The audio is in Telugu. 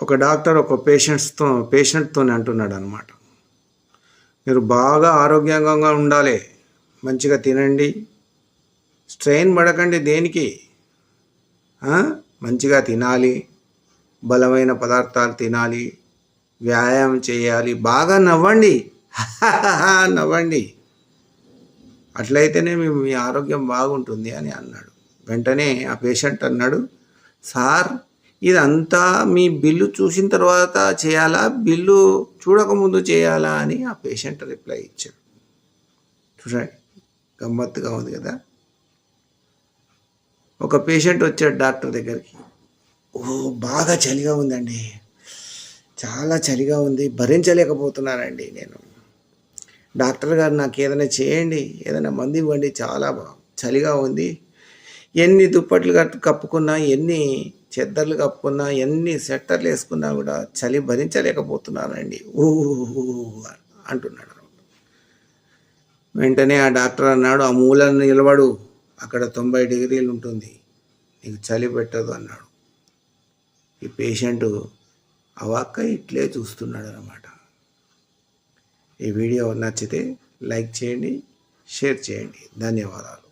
ఒక డాక్టర్ ఒక పేషెంట్తో అంటున్నాడు అనమాట, మీరు బాగా ఆరోగ్యంగా ఉండాలి, మంచిగా తినండి, స్ట్రెయిన్ పడకండి దేనికి, మంచిగా తినాలి, బలమైన పదార్థాలు తినాలి, వ్యాయామం చేయాలి, బాగా నవ్వండి నవ్వండి, అట్లయితేనే మీ ఆరోగ్యం బాగుంటుంది అని అన్నాడు. వెంటనే ఆ పేషెంట్ అన్నాడు, సార్ ఇదంతా మీ బిల్లు చూసిన తర్వాత చేయాలా, బిల్లు చూడకముందు చేయాలా అని ఆ పేషెంట్ రిప్లై ఇచ్చాడు. చూడండి, గమ్మత్తుగా ఉంది కదా. ఒక పేషెంట్ వచ్చాడు డాక్టర్ దగ్గరికి, బాగా చలిగా ఉందండి, చాలా చలిగా ఉంది, భరించలేకపోతున్నానండి నేను, డాక్టర్ గారు నాకు ఏదైనా చేయండి, ఏదైనా మందు ఇవ్వండి, చాలా చలిగా ఉంది, ఎన్ని దుప్పట్లు కప్పుకున్నా, ఎన్ని చెద్దర్లు కప్పుకున్నా, ఎన్ని స్వెట్టర్లు వేసుకున్నా కూడా చలి భరించలేకపోతున్నానండి అంటున్నాడు. వెంటనే ఆ డాక్టర్ అన్నాడు, ఆ మూలను నిలబడు, అక్కడ 90 డిగ్రీలు ఉంటుంది, నీకు చలి పెట్టదు అన్నాడు. ఈ పేషెంట్ అవాక్క ఇట్లే చూస్తున్నాడు అన్నమాట. ఈ వీడియో నచ్చితే లైక్ చేయండి, షేర్ చేయండి. ధన్యవాదాలు.